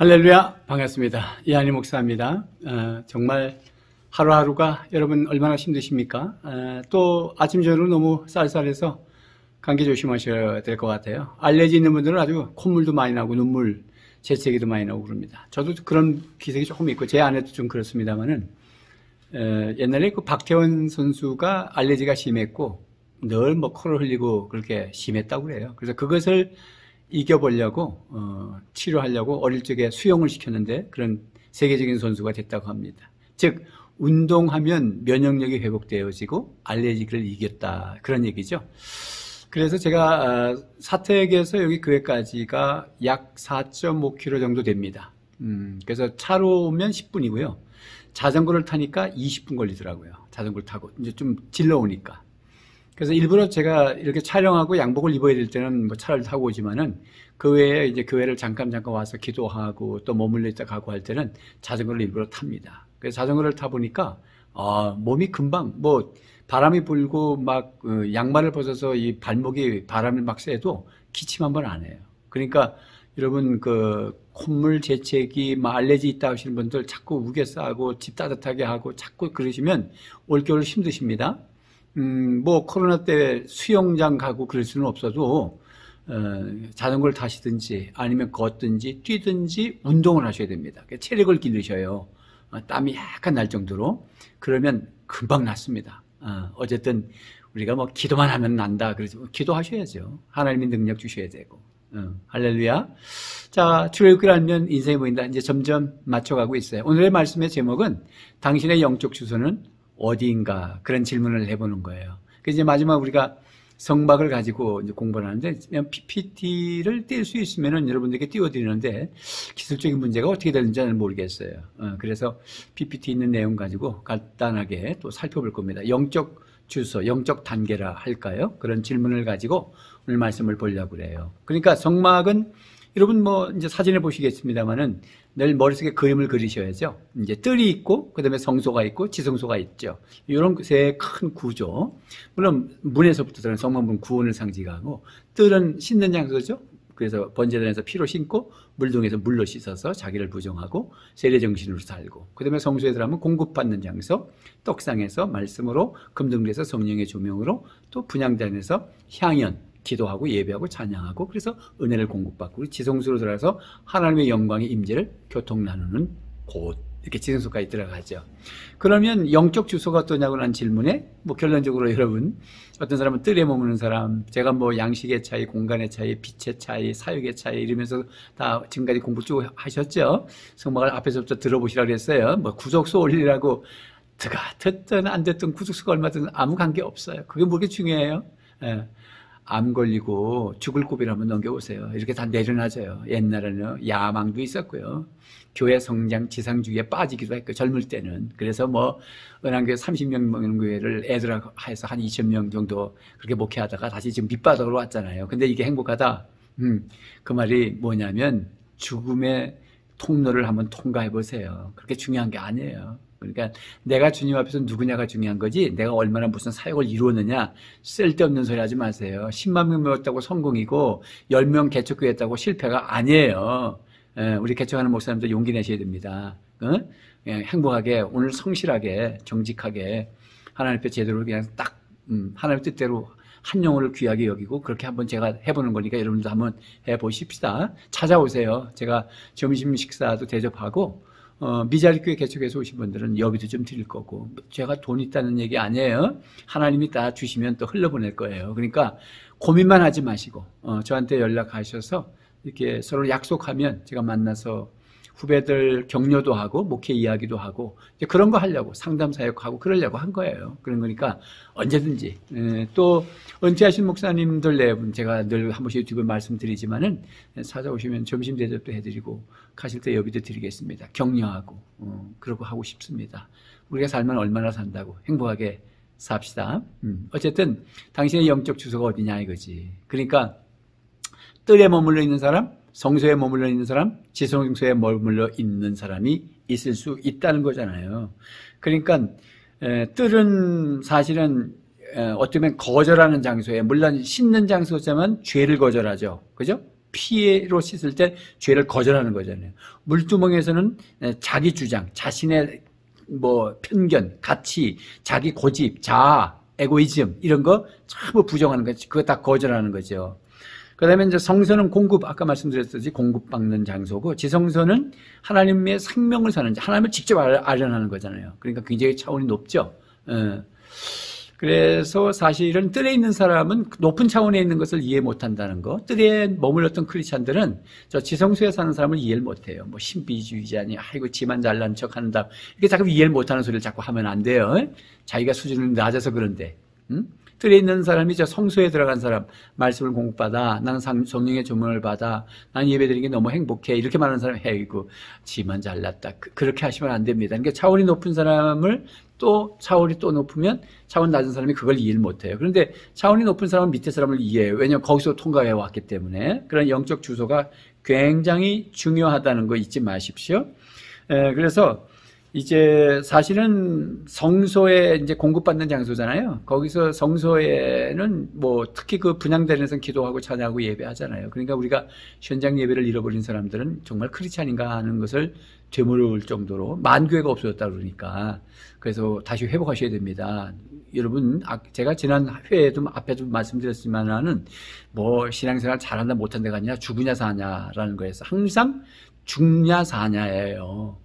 할렐루야, 반갑습니다. 이한희 목사입니다. 정말 하루하루가 여러분 얼마나 힘드십니까? 또 아침 저녁으로 너무 쌀쌀해서 감기 조심하셔야 될 것 같아요. 알레르기 있는 분들은 아주 콧물도 많이 나고 눈물, 재채기도 많이 나고 그럽니다. 저도 그런 기색이 조금 있고 제 아내도 좀 그렇습니다만은 옛날에 그 박태원 선수가 알레르기가 심했고 늘 뭐 코를 흘리고 그렇게 심했다고 그래요. 그래서 그것을 이겨보려고 치료하려고 어릴 적에 수영을 시켰는데 그런 세계적인 선수가 됐다고 합니다. 즉 운동하면 면역력이 회복되어지고 알레르기를 이겼다 그런 얘기죠. 그래서 제가 사택에서 여기 교회까지가 약 4.5km 정도 됩니다. 그래서 차로 오면 10분이고요. 자전거를 타니까 20분 걸리더라고요. 자전거를 타고 이제 좀 질러오니까. 그래서 일부러 제가 이렇게 촬영하고 양복을 입어야 될 때는 뭐 차를 타고 오지만은 그 외에 이제 교회를 잠깐 와서 기도하고 또 머물러 있다 가고 할 때는 자전거를 일부러 탑니다. 그래서 자전거를 타보니까, 몸이 금방 뭐 바람이 불고 막 양말을 벗어서 이 발목이 바람을 막 쐬도 기침 한 번 안 해요. 그러니까 여러분 그 콧물, 재채기, 뭐 알레르기 있다 하시는 분들 자꾸 우겨 싸고 집 따뜻하게 하고 자꾸 그러시면 올겨울 힘드십니다. 뭐 코로나 때 수영장 가고 그럴 수는 없어도 자전거를 타시든지 아니면 걷든지 뛰든지 운동을 하셔야 됩니다. 체력을 기르셔요. 땀이 약간 날 정도로. 그러면 금방 낫습니다. 어쨌든 우리가 뭐 기도만 하면 난다. 그래서 기도하셔야죠. 하나님이 능력 주셔야 되고. 할렐루야. 자, 출애굽기를 알면 인생이 보인다. 이제 점점 맞춰가고 있어요. 오늘의 말씀의 제목은 당신의 영적 주소는 어디인가 그런 질문을 해보는 거예요. 그래서 이제 마지막 우리가 성막을 가지고 이제 공부를 하는데 그냥 PPT를 띄울 수 있으면은 여러분들께 띄워드리는데 기술적인 문제가 어떻게 되는지는 모르겠어요. 그래서 PPT 있는 내용 가지고 간단하게 또 살펴볼 겁니다. 영적 주소, 영적 단계라 할까요? 그런 질문을 가지고 오늘 말씀을 보려고 그래요. 그러니까 성막은 여러분 뭐 이제 사진을 보시겠습니다만은 늘 머릿속에 그림을 그리셔야죠. 이제 뜰이 있고 그다음에 성소가 있고 지성소가 있죠. 이런 세 큰 구조. 물론 문에서부터 성막문 구원을 상징하고 뜰은 씻는 장소죠. 그래서 번제단에서 피로 신고 물동에서 물로 씻어서 자기를 부정하고 세례정신으로 살고 그다음에 성소에 들어가면 공급받는 장소, 떡상에서 말씀으로 금등대에서 성령의 조명으로 또 분향단에서 향연 기도하고 예배하고 찬양하고 그래서 은혜를 공급받고 지성소로 들어가서 하나님의 영광의 임재를 교통 나누는 곳 이렇게 지성소까지 들어가죠. 그러면 영적 주소가 어떠냐고 하는 질문에 뭐 결론적으로 여러분 어떤 사람은 뜰에 머무는 사람 제가 뭐 양식의 차이, 공간의 차이, 빛의 차이, 사역의 차이 이러면서 다 지금까지 공부 쭉 하셨죠. 성막을 앞에서부터 들어보시라고 그랬어요. 뭐 구속소 올리라고 듣든 안 듣든 구속소가 얼마든 아무 관계 없어요. 그게 뭐게 중요해요? 암 걸리고 죽을 고비를 한번 넘겨보세요. 이렇게 다 내려놔져요. 옛날에는 야망도 있었고요. 교회 성장 지상주의에 빠지기도 했고 젊을 때는. 그래서 뭐 은한교회 30명 먹는 교회를 애들하고 해서 한 2,000명 정도 그렇게 목회하다가 다시 지금 밑바닥으로 왔잖아요. 근데 이게 행복하다. 그 말이 뭐냐면 죽음의 통로를 한번 통과해 보세요. 그렇게 중요한 게 아니에요. 그러니까 내가 주님 앞에서 누구냐가 중요한 거지 내가 얼마나 무슨 사역을 이루었느냐 쓸데없는 소리 하지 마세요. 10만 명 모였다고 성공이고 10명 개척교회 했다고 실패가 아니에요. 우리 개척하는 목사님들 용기 내셔야 됩니다. 행복하게 오늘 성실하게 정직하게 하나님 앞에 제대로 그냥 딱 하나님 뜻대로 한 영혼을 귀하게 여기고 그렇게 한번 제가 해보는 거니까 여러분도 한번 해보십시다. 찾아오세요. 제가 점심 식사도 대접하고 미자리 교회 개척해서 오신 분들은 여비도 좀 드릴 거고 제가 돈 있다는 얘기 아니에요. 하나님이 다 주시면 또 흘러보낼 거예요. 그러니까 고민만 하지 마시고 저한테 연락하셔서 이렇게 서로 약속하면 제가 만나서 후배들 격려도 하고 목회 이야기도 하고 이제 그런 거 하려고 상담 사역하고 그러려고 한 거예요. 그런 거니까 언제든지 또 은퇴하신 목사님들 네 분 제가 늘 한 번씩 유튜브에 말씀드리지만은 찾아오시면 점심 대접도 해드리고 가실 때 여비도 드리겠습니다. 격려하고 그러고 하고 싶습니다. 우리가 살면 얼마나 산다고 행복하게 삽시다. 어쨌든 당신의 영적 주소가 어디냐 이거지. 그러니까 뜰에 머물러 있는 사람 성소에 머물러 있는 사람, 지성소에 머물러 있는 사람이 있을 수 있다는 거잖아요. 그러니까 뜰은 사실은 어떻게 보면 거절하는 장소에 물론 씻는 장소지만 죄를 거절하죠. 그죠? 피로 씻을 때 죄를 거절하는 거잖아요. 물두멍에서는 자기 주장, 자신의 뭐 편견, 가치, 자기 고집, 자아, 에고이즘 이런 거 전부 부정하는 거죠. 그거 다 거절하는 거죠. 그다음에 이제 성소는 공급, 아까 말씀드렸듯이 공급받는 장소고, 지성소는 하나님의 생명을 사는, 하나님을 직접 아련하는 거잖아요. 그러니까 굉장히 차원이 높죠. 그래서 사실은 뜰에 있는 사람은 높은 차원에 있는 것을 이해 못한다는 거. 뜰에 머물렀던 크리스찬들은 저 지성소에 사는 사람을 이해를 못해요. 뭐 신비주의자니, 아이고 지만 잘난 척한다. 이렇게 자꾸 이해를 못하는 소리를 자꾸 하면 안 돼요. 자기가 수준이 낮아서 그런데. 뜰에 있는 사람이 저 성소에 들어간 사람, 말씀을 공급받아, 나는 성령의 조명을 받아, 나는 예배드리는 게 너무 행복해, 이렇게 말하는 사람, 헤이고 지만 잘났다, 그렇게 하시면 안 됩니다. 그러니까 차원이 높은 사람을 또 차원이 또 높으면 차원 낮은 사람이 그걸 이해를 못해요. 그런데 차원이 높은 사람은 밑에 사람을 이해해요. 왜냐하면 거기서 통과해 왔기 때문에. 그런 영적 주소가 굉장히 중요하다는 거 잊지 마십시오. 그래서 이제 사실은 성소에 이제 공급받는 장소잖아요. 거기서 성소에는 뭐 특히 그 분향단에서 기도하고 찬양하고 예배하잖아요. 그러니까 우리가 현장 예배를 잃어버린 사람들은 정말 크리스찬인가 하는 것을 되물을 정도로 만교회가 없어졌다 그러니까. 그래서 다시 회복하셔야 됩니다. 여러분, 제가 지난 회에도 앞에도 말씀드렸지만은 뭐 신앙생활 잘한다 못한다가 아니라 죽으냐 사냐라는 거에서 항상 죽냐 사냐예요.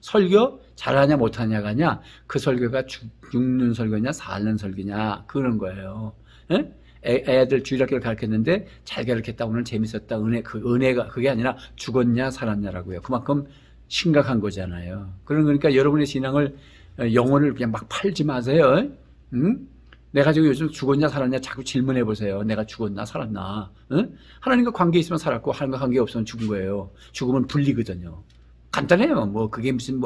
설교 잘하냐 못하냐가 아니라 그 설교가 죽는 설교냐 사는 설교냐 그런 거예요. 애들 주일학교를 가르쳤는데 잘 가르쳤다, 오늘 재밌었다, 은혜가 그게 아니라 죽었냐 살았냐라고요. 그만큼 심각한 거잖아요. 그러니까 여러분의 신앙을 영혼을 그냥 막 팔지 마세요. 내가 지금 요즘 죽었냐 살았냐 자꾸 질문해 보세요. 내가 죽었나 살았나? 하나님과 관계 있으면 살았고 하나님과 관계 없으면 죽은 거예요. 죽으면 분리거든요. 간단해요. 뭐 그게 무슨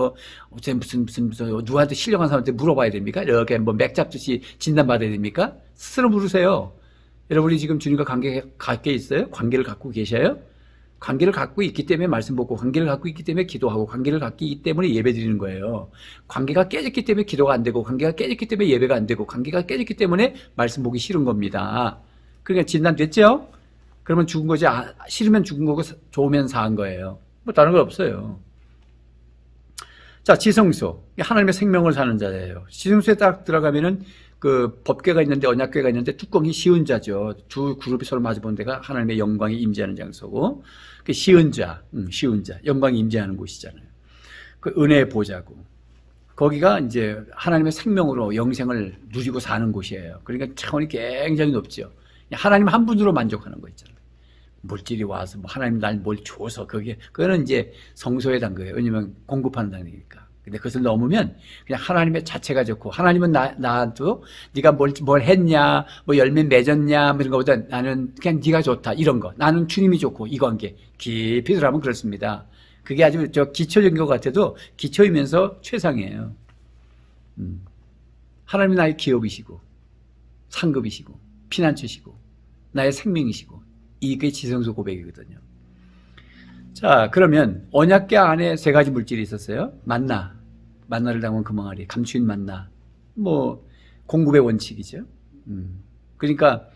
누구한테 신령한 사람한테 물어봐야 됩니까? 이렇게 뭐 맥 잡듯이 진단받아야 됩니까? 스스로 물으세요. 여러분이 지금 주님과 관계 갖게 있어요? 관계를 갖고 계셔요? 관계를 갖고 있기 때문에 말씀 보고, 관계를 갖고 있기 때문에 기도하고, 관계를 갖고 있기 때문에 예배 드리는 거예요. 관계가 깨졌기 때문에 기도가 안 되고, 관계가 깨졌기 때문에 예배가 안 되고, 관계가 깨졌기 때문에 말씀 보기 싫은 겁니다. 그러니까 진단됐죠? 그러면 죽은 거지. 싫으면 죽은 거고 좋으면 사한 거예요. 뭐 다른 거 없어요. 자, 지성소. 하나님의 생명을 사는 자예요. 지성소에 딱 들어가면은 그 법궤가 있는데, 언약궤가 있는데 뚜껑이 시은자죠. 두 그룹이 서로 마주보는 데가 하나님의 영광이 임재하는 장소고, 그 시은자, 영광이 임재하는 곳이잖아요. 그 은혜의 보좌고. 거기가 이제 하나님의 생명으로 영생을 누리고 사는 곳이에요. 그러니까 차원이 굉장히 높죠. 하나님 한 분으로 만족하는 거 있잖아요. 물질이 와서 뭐 하나님 날 뭘 줘서 그거는 이제 성소에 단 거예요. 왜냐면 공급하는 단계니까. 근데 그것을 넘으면 그냥 하나님의 자체가 좋고, 하나님은 나도 네가 뭘 했냐, 뭐 열매 맺었냐, 뭐 이런 거보다 나는 그냥 네가 좋다, 이런 거. 나는 주님이 좋고, 이 관계. 깊이 들어가면 그렇습니다. 그게 아주 기초적인 것 같아도 기초이면서 최상이에요. 하나님이 나의 기업이시고, 상급이시고, 피난처시고, 나의 생명이시고, 이게 지성소 고백이거든요. 자, 그러면 언약궤 안에 세 가지 물질이 있었어요. 만나를 담은 금항아리, 감추인 만나, 뭐 공급의 원칙이죠. 그러니까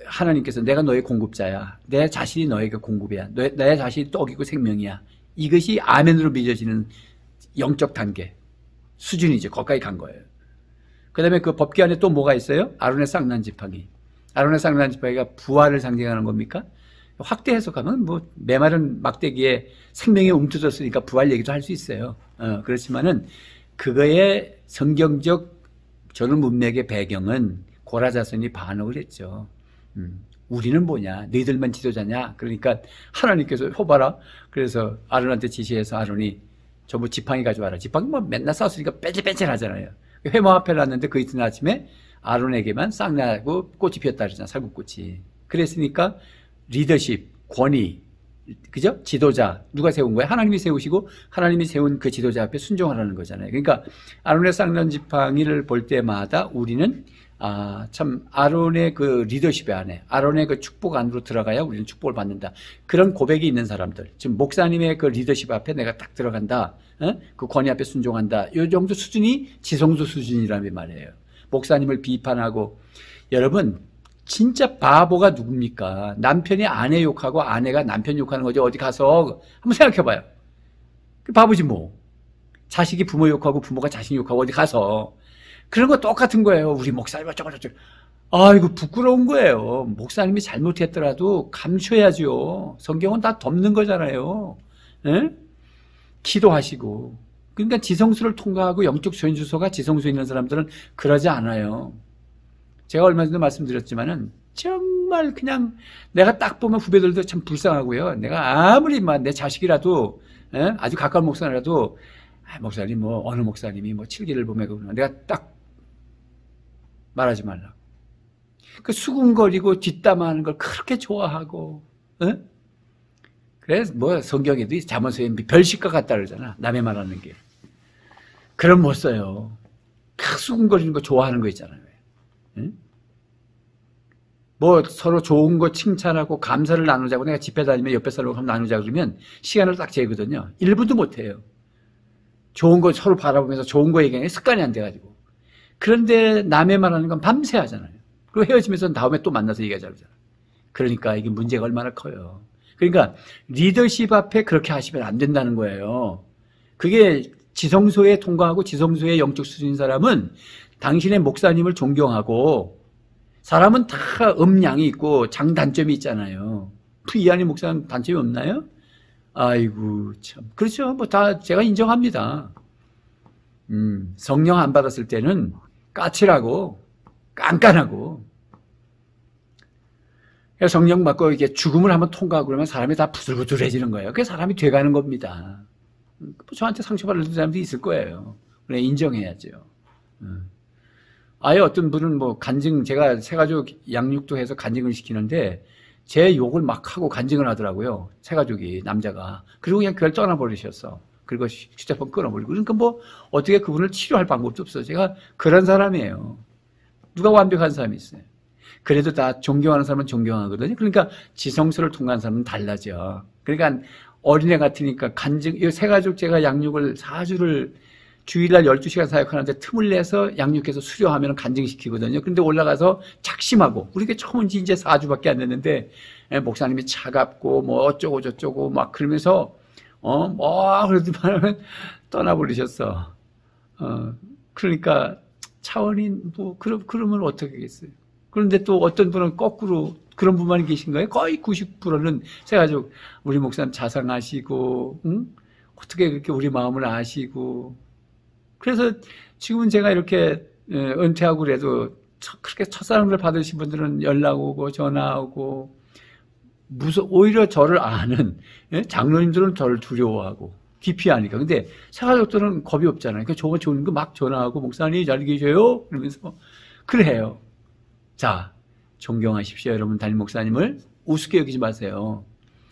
하나님께서 내가 너의 공급자야, 내 자신이 너에게 공급이야, 내 자신이 떡이고 생명이야, 이것이 아멘으로 빚어지는 영적 단계 수준이죠. 거기까지 간 거예요. 그 다음에 그 법궤 안에 또 뭐가 있어요? 아론의 쌍난 지팡이. 아론의 쌍난 지팡이가 부활을 상징하는 겁니까? 확대 해석하면 뭐 메마른 막대기에 생명이 움트졌으니까 부활 얘기도 할 수 있어요. 그렇지만은 그거의 성경적 저는 문맥의 배경은 고라 자손이 반역을 했죠. 우리는 뭐냐? 너희들만 지도자냐? 그러니까 하나님께서 봐라. 그래서 아론한테 지시해서 아론이 전부 지팡이 가져와라. 지팡이 뭐 맨날 싸웠으니까 뺀질뺀질하잖아요. 회막 앞에 놨는데 그 이튿날 아침에 아론에게만 쌍나고 꽃이 피었다 그러잖아. 살구꽃이. 그랬으니까 리더십, 권위, 그죠? 지도자, 누가 세운 거야? 하나님이 세우시고 하나님이 세운 그 지도자 앞에 순종하라는 거잖아요. 그러니까 아론의 쌍난 지팡이를 볼 때마다 우리는 참 아론의 그 리더십 안에, 아론의 그 축복 안으로 들어가야 우리는 축복을 받는다. 그런 고백이 있는 사람들, 지금 목사님의 그 리더십 앞에 내가 딱 들어간다. 그 권위 앞에 순종한다. 이 정도 수준이 지성소 수준이라는 말이에요. 목사님을 비판하고, 여러분 진짜 바보가 누굽니까? 남편이 아내 욕하고 아내가 남편 욕하는 거죠. 어디 가서 한번 생각해봐요. 바보지 뭐. 자식이 부모 욕하고 부모가 자식 욕하고 어디 가서. 그런 거 똑같은 거예요. 우리 목사님 어쩌고저쩌고. 아이고 부끄러운 거예요. 목사님이 잘못했더라도 감춰야죠. 성경은 다 덮는 거잖아요. 에? 기도하시고. 그러니까 지성소를 통과하고 영적 소현주소가 지성소에 있는 사람들은 그러지 않아요. 제가 얼마 전에 말씀드렸지만은 정말 그냥 내가 딱 보면 후배들도 참 불쌍하고요. 내가 아무리 내 자식이라도 아주 가까운 목사라도 목사님 뭐 어느 목사님이 뭐 칠기를 보면 내가 딱 말하지 말라고. 그 수군거리고 뒷담화하는 걸 그렇게 좋아하고 그래서 뭐 성경에도 잠언서에 별식과 같다 그러잖아. 남의 말하는 게. 그럼 못 써요. 수군거리는 거 좋아하는 거 있잖아요. 응? 뭐 서로 좋은 거 칭찬하고 감사를 나누자고 내가 집회 다니면 옆에 사람하고 나누자 그러면 시간을 딱 재거든요. 1분도 못 해요. 좋은 거 서로 바라보면서 좋은 거 얘기하는 게 습관이 안 돼가지고. 그런데 남의 말하는 건 밤새 하잖아요. 그리고 헤어지면서 다음에 또 만나서 얘기하자 그러잖아요. 그러니까 이게 문제가 얼마나 커요. 그러니까 리더십 앞에 그렇게 하시면 안 된다는 거예요. 그게 지성소에 통과하고 지성소의 영적 수준인 사람은 당신의 목사님을 존경하고 사람은 다 음양이 있고 장단점이 있잖아요. 이한희 목사는 단점이 없나요? 아이고 참 그렇죠. 뭐 다 제가 인정합니다. 성령 안 받았을 때는 까칠하고 깐깐하고 성령 받고 이게 죽음을 한번 통과하고 그러면 사람이 다 부들부들해지는 거예요. 그게 사람이 돼가는 겁니다. 저한테 상처받는 사람도 있을 거예요. 그래 인정해야죠. 아예 어떤 분은 뭐 간증 제가 새가족 양육도 해서 간증을 시키는데 제 욕을 막 하고 간증을 하더라고요. 새가족이 남자가. 그리고 그냥 그걸 떠나버리셨어. 그리고 휴대폰 끊어버리고. 그러니까 뭐 어떻게 그분을 치료할 방법도 없어요. 제가 그런 사람이에요. 누가 완벽한 사람이 있어요. 그래도 다 존경하는 사람은 존경하거든요. 그러니까 지성소를 통과한 사람은 달라져. 그러니까 어린애 같으니까 간증, 이 새가족 제가 양육을 4주를 주일날 12시간 사역하는데 틈을 내서 양육해서 수료하면 간증시키거든요. 그런데 올라가서 작심하고, 우리 게 처음 온 지 이제 4주밖에 안 됐는데, 목사님이 차갑고, 뭐 어쩌고 저쩌고 막 그러면서, 그러더만 떠나버리셨어. 그러니까 차원이 뭐, 그러면 어떻게 하겠어요. 그런데 또 어떤 분은 거꾸로 그런 분만 계신가요? 거의 90%는 새가족, 우리 목사님 자상하시고, 응? 어떻게 그렇게 우리 마음을 아시고, 그래서 지금은 제가 이렇게 은퇴하고 그래도 그렇게 첫사랑을 받으신 분들은 연락 오고 전화 오고 오히려 저를 아는 장로님들은 저를 두려워하고 기피하니까. 근데 새가족들은 겁이 없잖아요. 그러니까 저거 좋은 거 막 전화하고 목사님 잘 계셔요? 그러면서 그래요. 자, 존경하십시오. 여러분 담임 목사님을 우습게 여기지 마세요.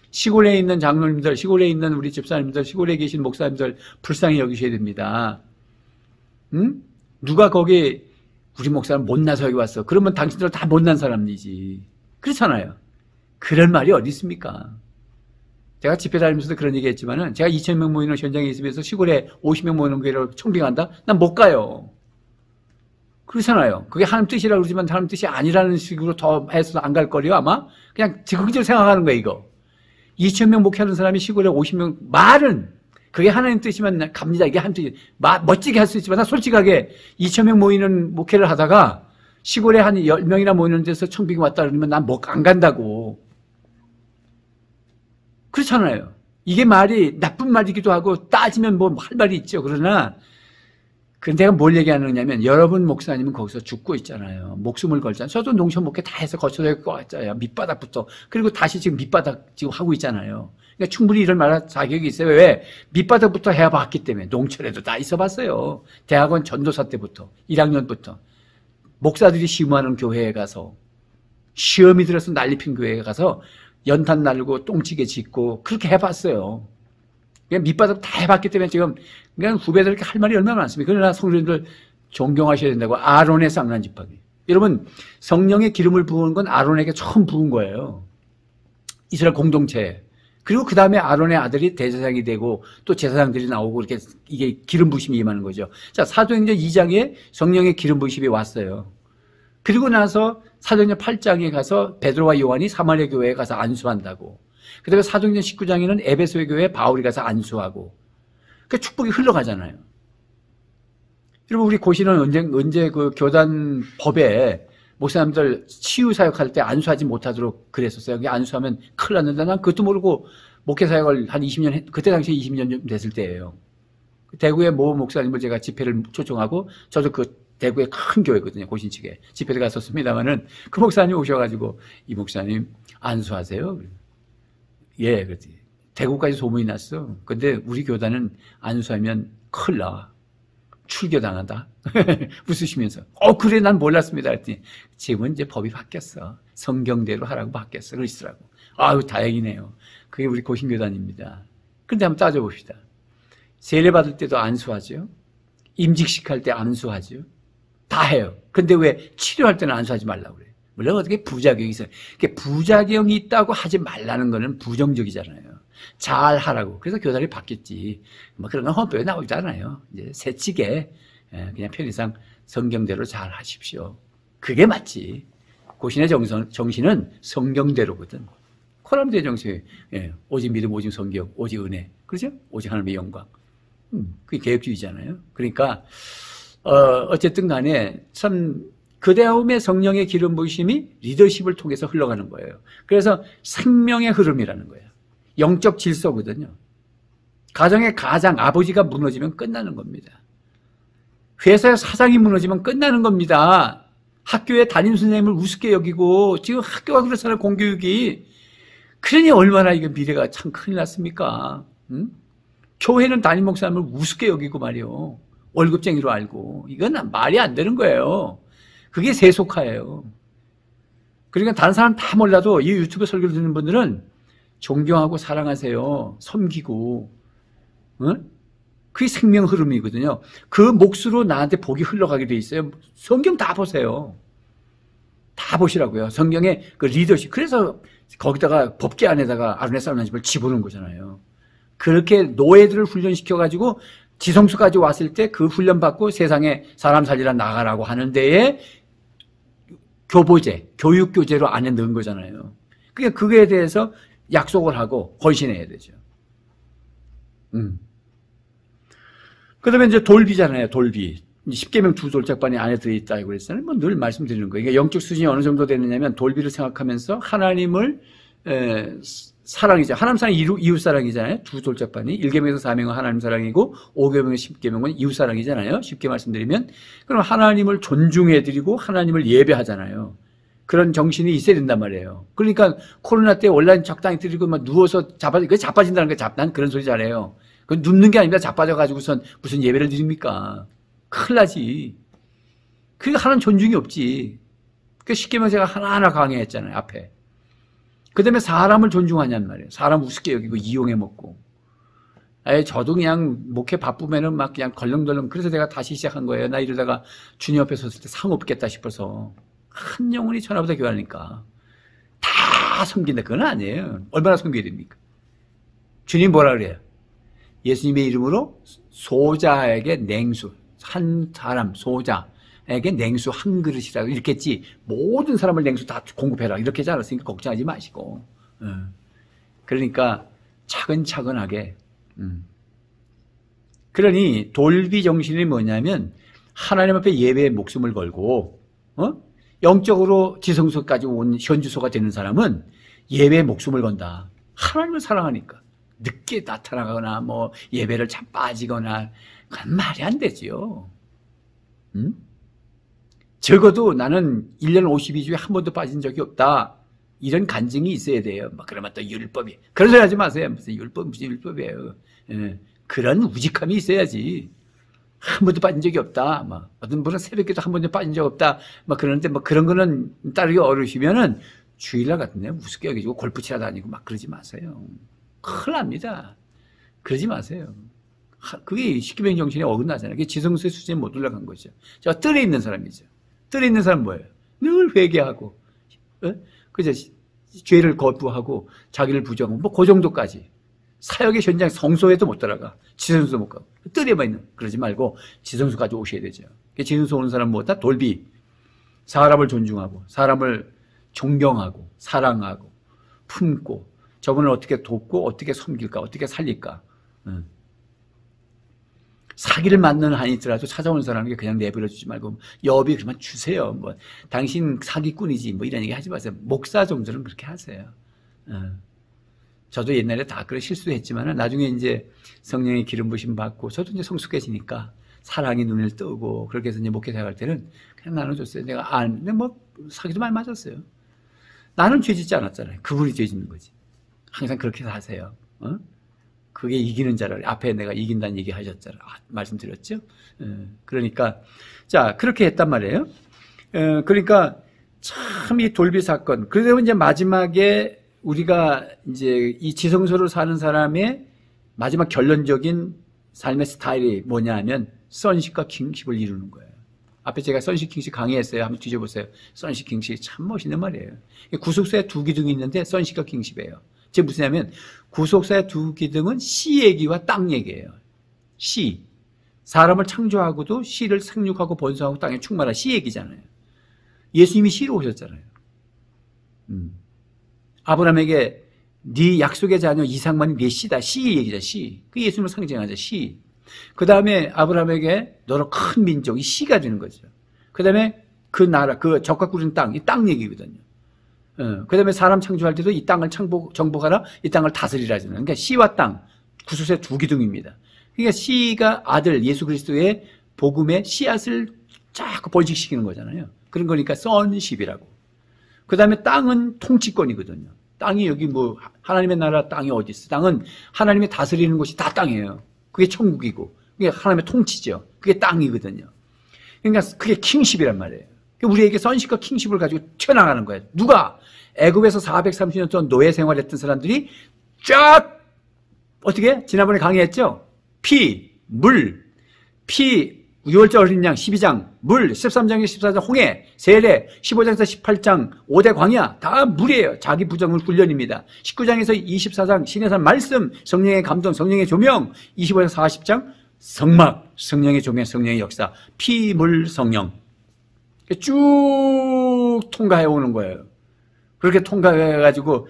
시골에 있는 장로님들, 시골에 있는 우리 집사님들, 시골에 계신 목사님들 불쌍히 여기셔야 됩니다. 응? 누가 거기 우리 목사는 못나서 여기 왔어. 그러면 당신들 다 못난 사람이지. 그렇잖아요. 그런 말이 어디 있습니까? 제가 집회 다니면서도 그런 얘기 했지만은 제가 2,000명 모이는 현장에 있으면서 시골에 50명 모이는 교회를 청빙한다? 난 못 가요. 그렇잖아요. 그게 하나님 뜻이라고 그러지만 하나님 뜻이 아니라는 식으로 더 해서 안 갈 거리요 아마? 그냥 즉흥적으로 생각하는 거예요 이거. 2,000명 목회하는 사람이 시골에 50명 말은 그게 하나님 뜻이면 갑니다. 이게 하나님 뜻이 멋지게 할 수 있지만 난 솔직하게 2,000명 모이는 목회를 하다가 시골에 한 10명이나 모이는 데서 청빙이 왔다 그러면 난 안 간다고. 그렇잖아요. 이게 말이 나쁜 말이기도 하고 따지면 뭐 할 말이 있죠. 그러나 내가 뭘 얘기하는 거냐면 여러분 목사님은 거기서 죽고 있잖아요. 목숨을 걸잖아요. 저도 농촌 목회 다 해서 거쳐서 여기 왔잖아요. 밑바닥부터. 그리고 다시 지금 밑바닥 지금 하고 있잖아요. 그러니까 충분히 이런 말할 자격이 있어요. 왜? 밑바닥부터 해봤기 때문에. 농촌에도 다 있어봤어요. 대학원 전도사 때부터 1학년부터 목사들이 시험하는 교회에 가서 시험이 들어서 난리핀 교회에 가서 연탄 날고 똥찌개 짓고 그렇게 해봤어요. 그냥 밑바닥 다 해봤기 때문에 지금 그냥 후배들 이렇게 할 말이 얼마나 많습니까? 그러나 성도님들 존경하셔야 된다고. 아론의 쌍난 지팡이. 여러분 성령의 기름을 부은 건 아론에게 처음 부은 거예요. 이스라엘 공동체. 그리고 그 다음에 아론의 아들이 대제사장이 되고 또 제사장들이 나오고 이렇게 이게 기름 부심이 임하는 거죠. 자, 사도행전 2장에 성령의 기름 부심이 왔어요. 그리고 나서 사도행전 8장에 가서 베드로와 요한이 사마리아 교회에 가서 안수한다고. 그 다음에 사도행전 19장에는 에베소의 교회에 바울이 가서 안수하고. 그 축복이 흘러가잖아요. 여러분, 우리 고시는 언제 그 교단 법에 목사님들 치유 사역할 때 안수하지 못하도록 그랬었어요. 그게 안수하면 큰일 났는데 난 그것도 모르고 목회 사역을 한 20년, 그때 당시에 20년 좀 됐을 때예요. 대구의 모 목사님을 제가 집회를 초청하고, 저도 그 대구의 큰 교회거든요. 고신 측에 집회를 갔었습니다만은 그 목사님 오셔가지고, 이 목사님 안수하세요? 예, 그랬지. 대구까지 소문이 났어. 근데 우리 교단은 안수하면 큰일 나. 출교당한다. 웃으시면서. 그래, 난 몰랐습니다. 그랬더니, 지금은 이제 법이 바뀌었어. 성경대로 하라고 바뀌었어. 그러시더라고. 아유, 다행이네요. 그게 우리 고신교단입니다. 그런데 한번 따져봅시다. 세례 받을 때도 안수하죠. 임직식 할 때 안수하죠. 다 해요. 근데 왜 치료할 때는 안수하지 말라고 그래요? 물론 어떻게 부작용이 있어요. 부작용이 있다고 하지 말라는 거는 부정적이잖아요. 잘 하라고. 그래서 교단이 바뀌었지. 뭐 그런 건 헌법에 나오잖아요. 이제 새치게 그냥 편의상 성경대로 잘 하십시오. 그게 맞지. 고신의 정신은 성경대로거든. 코람대의 정신이 오직 믿음, 오직 성경, 오직 은혜. 그렇죠? 오직 하나님의 영광. 그게 개혁주의잖아요. 그러니까 어쨌든 간에 참 그다음에 성령의 기름 부으심이 리더십을 통해서 흘러가는 거예요. 그래서 생명의 흐름이라는 거예요. 영적 질서거든요. 가정의 가장, 아버지가 무너지면 끝나는 겁니다. 회사의 사장이 무너지면 끝나는 겁니다. 학교의 담임 선생님을 우습게 여기고 지금 학교가 그렇잖아요. 공교육이. 그러니 얼마나 이게 미래가 참 큰일 났습니까? 응? 교회는 담임 목사님을 우습게 여기고 말이요. 월급쟁이로 알고. 이건 말이 안 되는 거예요. 그게 세속화예요. 그러니까 다른 사람 다 몰라도 이 유튜브 설교를 듣는 분들은 존경하고 사랑하세요. 섬기고. 응? 그게 생명 흐름이거든요. 그 몫으로 나한테 복이 흘러가게 돼 있어요. 성경 다 보세요. 다 보시라고요. 성경의 그 리더십. 그래서 거기다가 법계 안에다가 아론의 쌀만 집을 집어넣은 거잖아요. 그렇게 노예들을 훈련시켜가지고 지성소까지 왔을 때 그 훈련받고 세상에 사람 살리라 나가라고 하는 데에 교보제, 교육교재로 안에 넣은 거잖아요. 그러니까 그거에 대해서 약속을 하고 헌신해야 되죠. 그 다음에 이제 돌비잖아요, 돌비. 10계명 두 돌짝반이 안에 들어있다고 그랬잖아요. 뭐 늘 말씀드리는 거예요. 그러니까 영적 수준이 어느 정도 되느냐면 돌비를 생각하면서 하나님을, 사랑이죠. 하나님 사랑이 이웃 사랑이잖아요. 두 돌짝반이. 1계명에서 4명은 하나님 사랑이고, 5계명에서 10계명은 이웃 사랑이잖아요. 쉽게 말씀드리면. 그럼 하나님을 존중해드리고, 하나님을 예배하잖아요. 그런 정신이 있어야 된단 말이에요. 그러니까 코로나 때 온라인 적당히 드리고 막 누워서 그게 자빠진다는 거 난 그런 소리 잘해요. 그건 눕는 게 아닙니다. 자빠져가지고선 무슨 예배를 드립니까? 큰일 나지. 그게 하나님 존중이 없지. 그 십계명 제가 하나하나 강의했잖아요, 앞에. 그 다음에 사람을 존중하냔 말이에요. 사람 우습게 여기고 이용해 먹고. 저도 그냥 목회 바쁘면은 막 그냥 걸렁덜렁. 그래서 내가 다시 시작한 거예요. 나 이러다가 주님 앞에 섰을 때 상 없겠다 싶어서. 한 영혼이 천하보다 교하니까. 다 섬긴다. 그건 아니에요. 얼마나 섬겨야 됩니까? 주님 뭐라 그래요? 예수님의 이름으로 소자에게 냉수. 한 사람, 소자에게 냉수 한 그릇이라고 이렇게 했지. 모든 사람을 냉수 다 공급해라. 이렇게 하지 않았으니까 걱정하지 마시고. 그러니까 차근차근하게. 그러니 돌비 정신이 뭐냐면 하나님 앞에 예배에 목숨을 걸고 영적으로 지성소까지 온 현주소가 되는 사람은 예배에 목숨을 건다. 하나님을 사랑하니까. 늦게 나타나거나 뭐 예배를 참 빠지거나 그건 말이 안 되지요. 적어도 나는 1년 52주에 한 번도 빠진 적이 없다. 이런 간증이 있어야 돼요. 막 그러면 또 율법이. 그런 소리 하지 마세요. 무슨 율법이에요. 그런 우직함이 있어야지. 한 번도 빠진 적이 없다. 막 어떤 분은 새벽에도 한 번도 빠진 적 없다. 막 그러는데 뭐 그런 거는 따르기 어려우시면은 주일날 같은 데 우습게 여기고 골프 치러 다니고 막 그러지 마세요. 큰일 납니다. 그러지 마세요. 그게 십계명 정신에 어긋나잖아요. 그게 지성소의 수준에 못 올라간 거죠. 제가 뜰에 있는 사람이죠. 뜰에 있는 사람 뭐예요? 늘 회개하고, 그죠? 죄를 거부하고, 자기를 부정하고, 뭐, 그 정도까지. 사역의 현장 성소에도 못 들어가. 지성소도 못 가고. 뜰에만 있는. 그러지 말고, 지성소까지 오셔야 되죠. 지성소 오는 사람 뭐다? 돌비. 사람을 존중하고 사람을 존경하고 사랑하고 품고 저분을 어떻게 돕고 어떻게 섬길까 어떻게 살릴까. 사기를 맞는 한이 있더라도 찾아오는 사람에게 그냥 내버려 주지 말고 여비 그만 주세요. 뭐 당신 사기꾼이지 뭐 이런 얘기 하지 마세요. 목사 정도는 그렇게 하세요. 저도 옛날에 다 그런 실수도 했지만 나중에 이제 성령의 기름 부심 받고 저도 이제 성숙해지니까 사랑이 눈을 뜨고 그렇게 해서 이제 목회 생활할 때는 그냥 나눠줬어요. 근데 뭐 사기도 많이 맞았어요. 나는 죄 짓지 않았잖아요. 그분이 죄 짓는 거지. 항상 그렇게 하세요. 그게 이기는 자를 앞에 내가 이긴다는 얘기 하셨잖아요. 말씀드렸죠. 그러니까 자 그렇게 했단 말이에요. 그러니까 참 이 돌비 사건. 그래서 이제 마지막에 우리가 이제 이 지성소로 사는 사람의 마지막 결론적인 삶의 스타일이 뭐냐 하면 선식과 킹십을 이루는 거예요. 앞에 제가 선식 킹십 강의했어요. 한번 뒤져보세요. 선식 킹십 참 멋있는 말이에요. 구속사에 두 기둥이 있는데 선식과 킹십이에요. 제 무슨 냐면 구속사의 두 기둥은 씨 얘기와 땅 얘기예요. 씨. 사람을 창조하고도 씨를 생육하고 번성하고 땅에 충만한 씨 얘기잖아요. 예수님이 씨로 오셨잖아요. 아브라함에게 네 약속의 자녀 이삭만이 네 씨다. 씨 얘기죠. 씨. 그 예수님을 상징하죠. 씨. 그 다음에 아브라함에게 너로 큰 민족이 씨가 되는 거죠. 그 다음에 그 나라, 그 적과 꾸린 땅, 이 땅 얘기거든요. 그 다음에 사람 창조할 때도 이 땅을 정복하라, 이 땅을 다스리라 하잖아요. 그러니까 씨와 땅, 구속사의 두 기둥입니다. 그러니까 씨가 아들 예수 그리스도의 복음의 씨앗을 자꾸 번식시키는 거잖아요. 그런 거니까 선십이라고. 그 다음에 땅은 통치권이거든요. 땅이 여기 뭐 하나님의 나라 땅이 어디 있어? 땅은 하나님이 다스리는 곳이 다 땅이에요. 그게 천국이고 그게 하나님의 통치죠. 그게 땅이거든요. 그러니까 그게 킹십이란 말이에요. 우리에게 선십과 킹십을 가지고 튀어나가는 거예요. 누가? 애굽에서 430년 동안 노예 생활했던 사람들이 쫙 어떻게? 지난번에 강의했죠? 피, 물, 피, 6월절 어린 양 12장, 물 13장에서 14장 홍해, 세례 15장에서 18장 5대 광야 다 물이에요. 자기 부정은 훈련입니다. 19장에서 24장 신의 산 말씀, 성령의 감동, 성령의 조명 25장에서 40장 성막, 성령의 조명, 성령의 역사 피, 물, 성령 쭉 통과해 오는 거예요. 그렇게 통과해가지고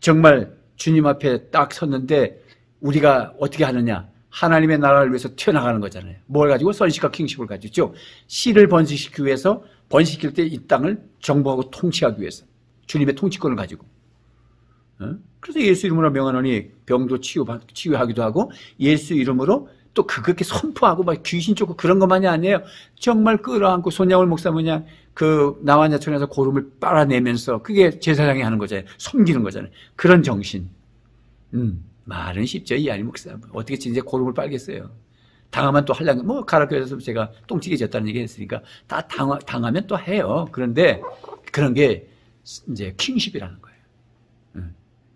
정말 주님 앞에 딱 섰는데 우리가 어떻게 하느냐? 하나님의 나라를 위해서 튀어나가는 거잖아요. 뭘 가지고? 선식과 킹십을 가지고 씨를 번식시키기 위해서 번식시킬 때 이 땅을 정복하고 통치하기 위해서 주님의 통치권을 가지고 그래서 예수 이름으로 명하노니 병도 치유하기도 하고 예수 이름으로 또 그렇게 선포하고 막 귀신 쫓고 그런 것만이 아니에요. 정말 끌어안고 손양월 목사 뭐냐 그 나완야촌에서 고름을 빨아내면서 그게 제사장이 하는 거잖아요. 섬기는 거잖아요. 그런 정신. 말은 쉽죠. 이한희 목사. 어떻게 진짜 고름을 빨겠어요. 당하면 또 하려면 뭐 가락교에서 제가 똥찌개 졌다는 얘기 했으니까 다 당하면 또 해요. 그런데 그런 게 이제 킹십이라는 거예요.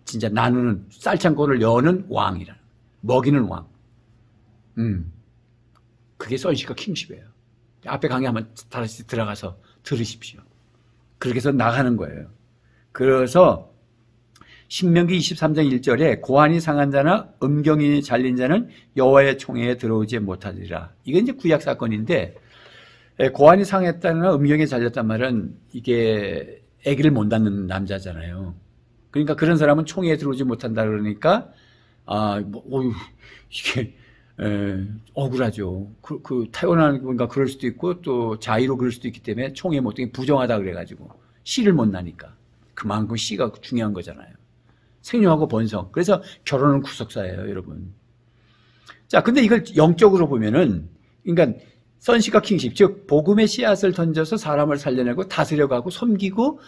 진짜 나누는 쌀창고를 여는 왕이라는 먹이는 왕. 그게 선식과 킹십이에요. 앞에 강의 한번 다시 들어가서 들으십시오. 그렇게 해서 나가는 거예요. 그래서 신명기 23장 1절에 고환이 상한 자나 음경이 잘린 자는 여호와의 총회에 들어오지 못하리라. 이게 이제 구약 사건인데 고환이 상했다나 음경이 잘렸단 말은 이게 아기를 못 낳는 남자잖아요. 그러니까 그런 사람은 총회에 들어오지 못한다 그러니까 이게 억울하죠. 태어나는 건가 그럴 수도 있고 또 자의로 그럴 수도 있기 때문에 총회 못 되게 부정하다 그래가지고 씨를 못 낳으니까 그만큼 씨가 중요한 거잖아요. 생육하고 번성. 그래서 결혼은 구속사예요, 여러분. 자, 근데 이걸 영적으로 보면은, 그러니까 선식과 킹십, 즉 복음의 씨앗을 던져서 사람을 살려내고 다스려가고 섬기고,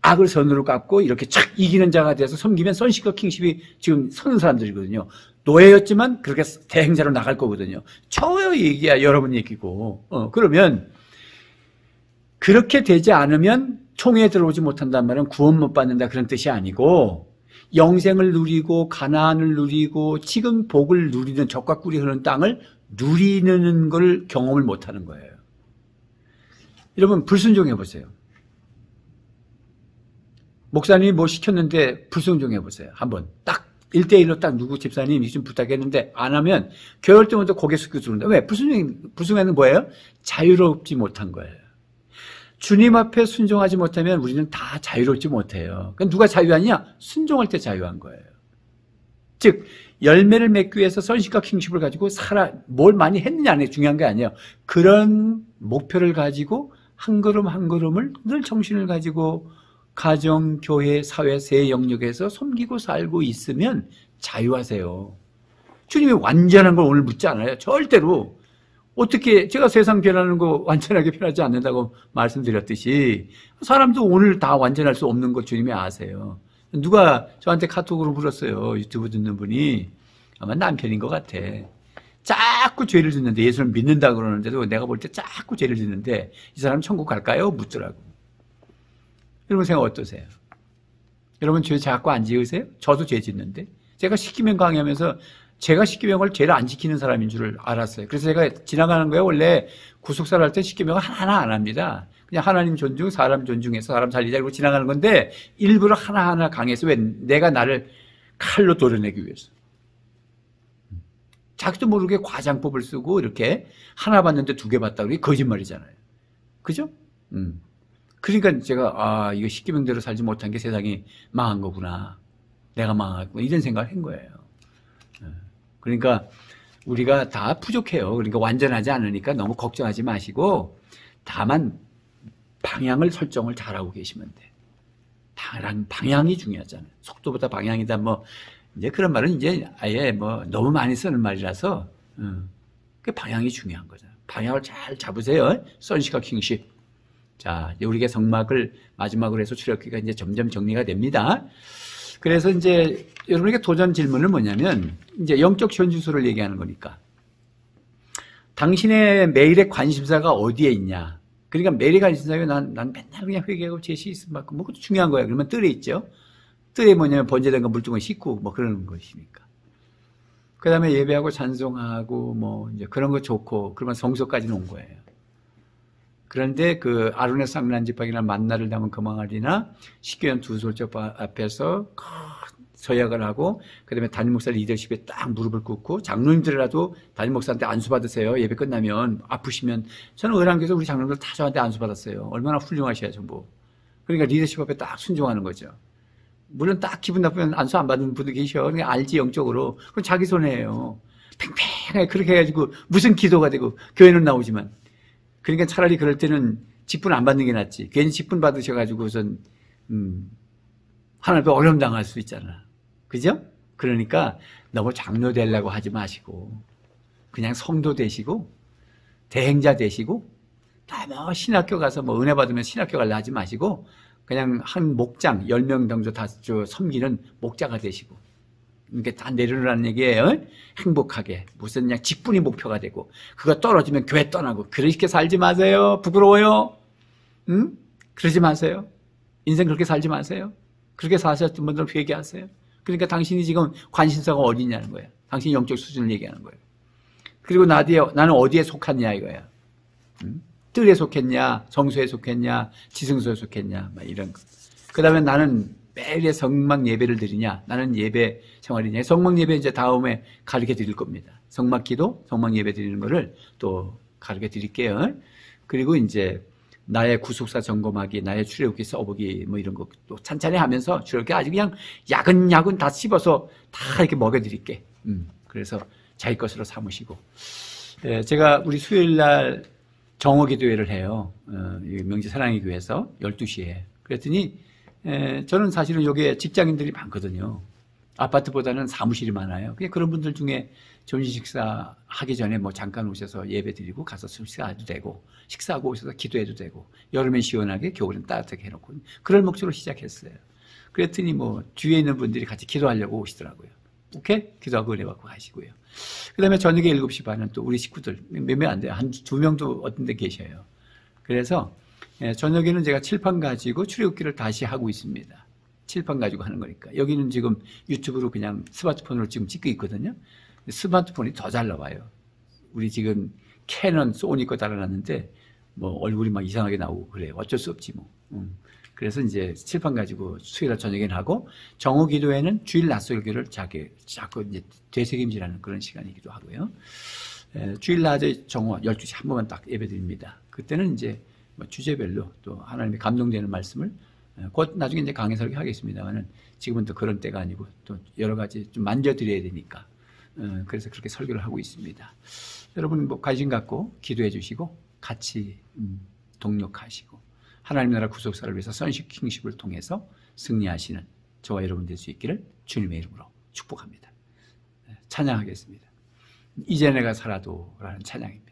악을 선으로 갚고 이렇게 착 이기는 자가 돼서 섬기면 선식과 킹십이 지금 서는 사람들이거든요. 노예였지만 그렇게 대행자로 나갈 거거든요. 저의 얘기야, 여러분 얘기고. 그러면 그렇게 되지 않으면 총회에 들어오지 못한단 말은 구원 못 받는다 그런 뜻이 아니고. 영생을 누리고 가나안을 누리고 지금 복을 누리는 적과 꿀이 흐르는 땅을 누리는 걸 경험을 못하는 거예요. 여러분 불순종해 보세요. 목사님이 뭐 시켰는데 불순종해 보세요. 한번 딱 1대1로 딱 누구 집사님 이 좀 부탁했는데 안 하면 겨울 때부터 고개 숙여 들어온다. 왜? 불순종하는 뭐예요? 자유롭지 못한 거예요. 주님 앞에 순종하지 못하면 우리는 다 자유롭지 못해요. 그러니까 누가 자유하냐? 순종할 때 자유한 거예요. 즉 열매를 맺기 위해서 선식과 킹십을 가지고 뭘 많이 했느냐는 중요한 게 아니에요. 그런 목표를 가지고 한 걸음 한 걸음을 늘 정신을 가지고 가정, 교회, 사회, 세 영역에서 섬기고 살고 있으면 자유하세요. 주님이 완전한 걸 오늘 묻지 않아요. 절대로. 어떻게 제가 세상 변하는 거 완전하게 변하지 않는다고 말씀드렸듯이 사람도 오늘 다 완전할 수 없는 거 주님이 아세요. 누가 저한테 카톡으로 물었어요. 유튜브 듣는 분이. 아마 남편인 것 같아. 자꾸 죄를 짓는데 예수를 믿는다 그러는데도 내가 볼 때 자꾸 죄를 짓는데 이 사람 천국 갈까요? 묻더라고. 여러분 생각 어떠세요? 여러분 죄 자꾸 안 지으세요? 저도 죄 짓는데. 제가 십계명 강의하면서 제가 십계명을 죄를 안 지키는 사람인 줄 알았어요. 그래서 제가 지나가는 거예요. 원래 구속사를 할 때 십계명을 하나 안 합니다. 그냥 하나님 존중, 사람 존중해서 사람 살리자 이러고 지나가는 건데 일부러 하나하나 강해서 왜 내가 나를 칼로 도려내기 위해서. 자기도 모르게 과장법을 쓰고 이렇게 하나 봤는데 두 개 봤다 그게 거짓말이잖아요. 그죠? 그러니까 제가 이거 십계명대로 살지 못한 게 세상이 망한 거구나. 내가 망하구나. 이런 생각을 한 거예요. 그러니까 우리가 다 부족해요. 그러니까 완전하지 않으니까 너무 걱정하지 마시고 다만 방향을 설정을 잘하고 계시면 돼. 방향이 중요하잖아요. 속도보다 방향이다 뭐 이제 그런 말은 이제 아예 뭐 너무 많이 쓰는 말이라서 그 방향이 중요한 거잖아요. 방향을 잘 잡으세요. 선식과 킹십. 자, 우리가 성막을 마지막으로 해서 출애굽기가 이제 점점 정리가 됩니다. 그래서 이제 여러분에게 도전 질문은 뭐냐면 이제 영적 현주소를 얘기하는 거니까 당신의 매일의 관심사가 어디에 있냐. 그러니까 매일의 관심사가 난 맨날 그냥 회개하고 제시 있음 받고 뭐 그것도 중요한 거야. 그러면 뜰에 있죠. 뜰에 뭐냐면 번제된 거 물두고 씻고 뭐 그러는 것이니까. 그 다음에 예배하고 찬송하고 뭐 이제 그런 거 좋고 그러면 성소까지는 온 거예요. 그런데 그 아론의 쌍난 지팡이나 만나를 담은 금항아리나 십계명 두 솔적 앞에서 서약을 하고 그다음에 담임 목사 리더십에 딱 무릎을 꿇고 장로님들이라도 담임 목사한테 안수 받으세요. 예배 끝나면 아프시면 저는 의랑교에서 우리 장로님들 다 저한테 안수 받았어요. 얼마나 훌륭하셔야 전부. 그러니까 리더십 앞에 딱 순종하는 거죠. 물론 딱 기분 나쁘면 안수 안 받는 분도 계셔. 그러니까 알지 영적으로. 그건 자기 손해예요. 팽팽하게 그렇게 해가지고 무슨 기도가 되고 교회는 나오지만. 그러니까 차라리 그럴 때는 직분 안 받는 게 낫지. 괜히 직분 받으셔가지고선 하나님 어려움 당할 수 있잖아. 그죠? 그러니까 너무 장로 되려고 하지 마시고 그냥 성도 되시고 대행자 되시고 뭐 신학교 가서 뭐 은혜 받으면 신학교 갈라 하지 마시고 그냥 한 목장 10명 정도 다 섬기는 목자가 되시고 이게 다 내려놓으라는 얘기예요. 행복하게 무슨 그냥 직분이 목표가 되고 그거 떨어지면 교회 떠나고 그렇게 살지 마세요. 부끄러워요. 응? 그러지 마세요. 인생 그렇게 살지 마세요. 그렇게 사셨던 분들은 회개하세요. 그러니까 당신이 지금 관심사가 어디냐는 거예요. 당신이 영적 수준을 얘기하는 거예요. 그리고 나는 어디에 속하냐 이거야. 응? 뜰에 속했냐, 성소에 속했냐, 지성소에 속했냐, 막 이런 거. 그 다음에 나는 매일의 성막 예배를 드리냐, 나는 예배 생활이냐. 성막 예배 이제 다음에 가르쳐 드릴 겁니다. 성막 기도, 성막 예배 드리는 거를 또 가르쳐 드릴게요. 그리고 이제 나의 구속사 점검하기, 나의 출애굽기 써보기 뭐 이런 거 또 찬찬히 하면서 출애굽기 아주 그냥 야근야근 다 씹어서 다 이렇게 먹여드릴게. 그래서 자기 것으로 삼으시고. 제가 우리 수요일 날 정오기도회를 해요. 명지 사랑의 교회에서 12시에. 그랬더니 저는 사실은 여기에 직장인들이 많거든요. 아파트보다는 사무실이 많아요. 그냥 그런 분들 중에 점심 식사 하기 전에 뭐 잠깐 오셔서 예배 드리고 가서 식사해도 되고 식사하고 오셔서 기도해도 되고 여름엔 시원하게 겨울엔 따뜻하게 해놓고 그런 목적으로 시작했어요. 그랬더니 뭐 주위에 있는 분들이 같이 기도하려고 오시더라고요. 오케이? 기도하고 은혜 받고 가시고요. 그 다음에 저녁에 7시 반은 또 우리 식구들 몇 명 안 돼요. 한 2명도 어떤 데 계셔요. 그래서 저녁에는 제가 칠판 가지고 출애굽기를 다시 하고 있습니다. 칠판 가지고 하는 거니까. 여기는 지금 유튜브로 그냥 스마트폰으로 지금 찍고 있거든요. 스마트폰이 더 잘 나와요. 우리 지금 캐논, 소니 거 달아놨는데 뭐 얼굴이 막 이상하게 나오고 그래요. 어쩔 수 없지 뭐. 그래서 이제 칠판 가지고 수요일 저녁에는 하고 정오 기도회는 주일 낮설교를 자꾸 이제 되새김질하는 그런 시간이기도 하고요. 주일 낮에 정오 12시 한 번만 딱 예배 드립니다. 그때는 이제 뭐 주제별로 또 하나님의 감동되는 말씀을 곧 나중에 이제 강의 설교하겠습니다만은 지금은 또 그런 때가 아니고 또 여러 가지 좀 만져드려야 되니까 그래서 그렇게 설교를 하고 있습니다. 여러분 뭐 관심 갖고 기도해 주시고 같이 동력하시고 하나님 나라 구속사를 위해서 선식 킹십을 통해서 승리하시는 저와 여러분 될 수 있기를 주님의 이름으로 축복합니다. 찬양하겠습니다. 이제 내가 살아도 라는 찬양입니다.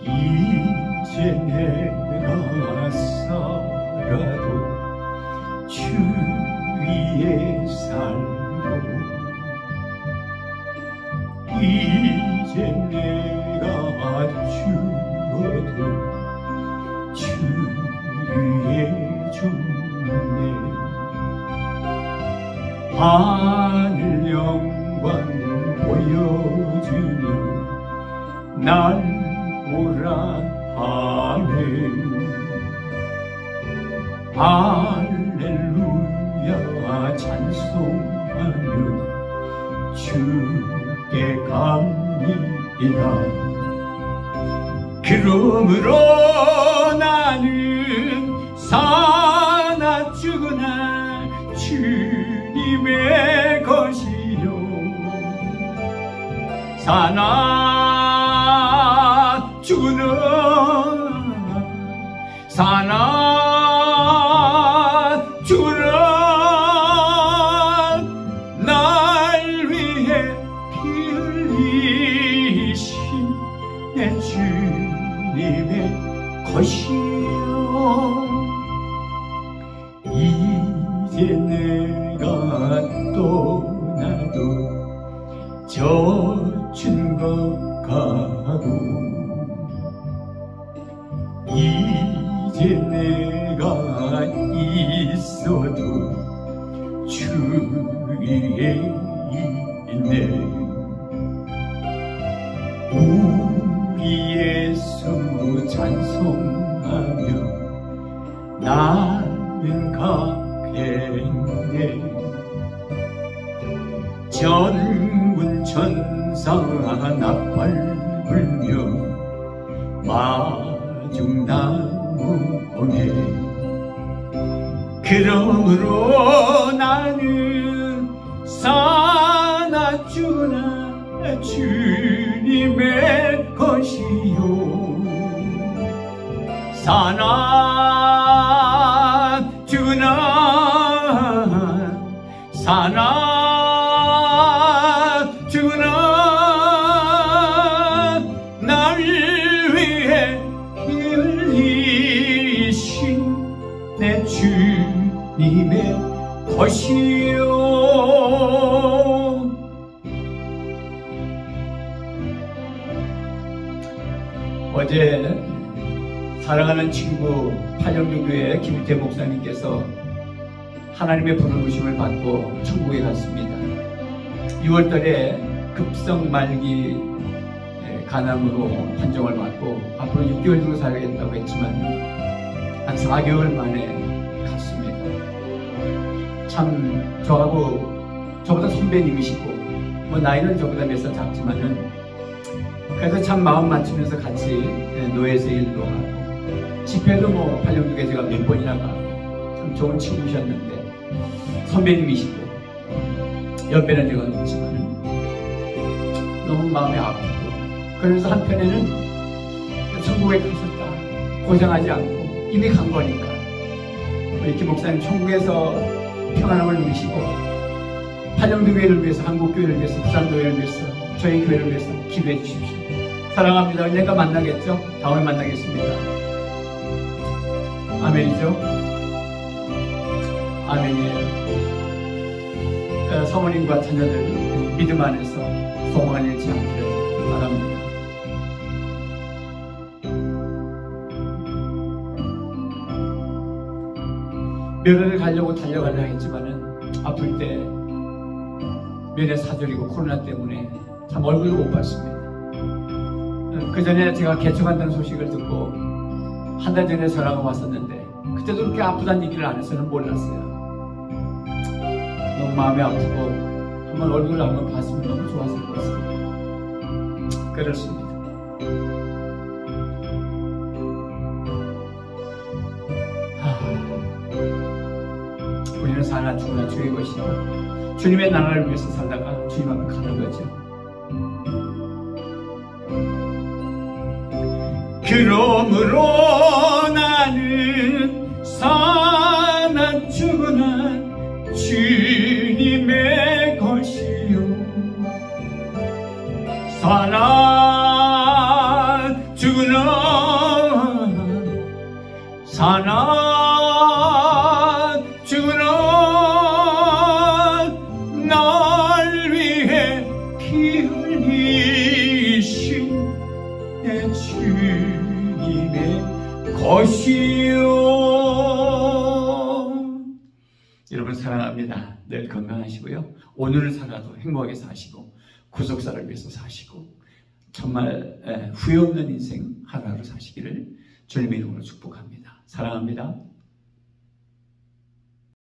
이제 내가 살아도 주 위에 살고 이제 내가 죽어도 주 위에 죽네 하늘 영광 보여주며 날 오라 하네 할렐루야 찬송하며 주께 갑니다 그러므로 나는 사나 죽으나 주님의 것이요 사나 죽으나 사나 죽으나 날 위해 피 흘리신 내 주님의 것이요 이제 내가 떠나도 젖은 것 같고 이제 내가 있어도 주 위에 있네 우리 예수 찬송하며 나는 가겠네 전군 천사 나팔 불며 마중나무에 그러므로 나는 사나 죽으나 주님의 것이요 사나 죽으나 사나 죽으나 날 위해 피 흘리신 내 주님의 것이요 어제 사랑하는 친구 팔령교교회 김희태 목사님께서 하나님의 부르심을 받고 천국에 갔습니다. 6월달에 급성 말기 간암으로 판정을 받고 앞으로 6개월 정도 살아야겠다고 했지만 한 4개월 만에 갔습니다. 참 저보다 선배님이시고 뭐 나이는 저보다 몇 살 작지만은 그래서 참 마음 맞추면서 같이 노예서 일도 하고 집회도 뭐 팔령교회 제가 몇 번이나 가고 참 좋은 친구셨는데 선배님이시고 옆에는 제가 없지만 너무 마음이 아프고 그래서 한편에는 천국에 가셨다 고생하지 않고 이미 간 거니까 우리 김 목사님 천국에서 평안함을 누리시고 팔령교회를 위해서 한국교회를 위해서 부산교회를 위해서 저희 교회를 위해서 기도해 주십시오. 사랑합니다. 언젠가 만나겠죠? 다음에 만나겠습니다. 아멘이죠? 아멘이에요. 사모님과 자녀들 믿음 안에서 소망을 잃지 않기를 바랍니다. 면회를 가려고 달려가려 했지만은 아플 때 면회 사절이고 코로나 때문에 참 얼굴도 못 봤습니다. 그 전에 제가 개척한다는 소식을 듣고 한 달 전에 전화가 왔었는데 그때도 그렇게 아프다는 얘기를 안 해서는 몰랐어요. 너무 마음이 아프고 한번 얼굴을 한번 봤으면 너무 좋았을 것 같습니다. 그렇습니다. 우리는 사나 죽으나 주의 것이다. 주님의 나라를 위해서 살다가 주님 앞에 가는 거죠. 그러므로 나는 사나 죽으나 주님의 것이요 사나 죽으나 날 위해 피 흘리신 내 주님의 것이요. 여러분 사랑합니다. 늘 건강하시고요. 오늘을 살아도 행복하게 사시고 구속사를 위해서 사시고 정말 후회 없는 인생 하루하루 사시기를 주님의 이름으로 축복합니다. 사랑합니다.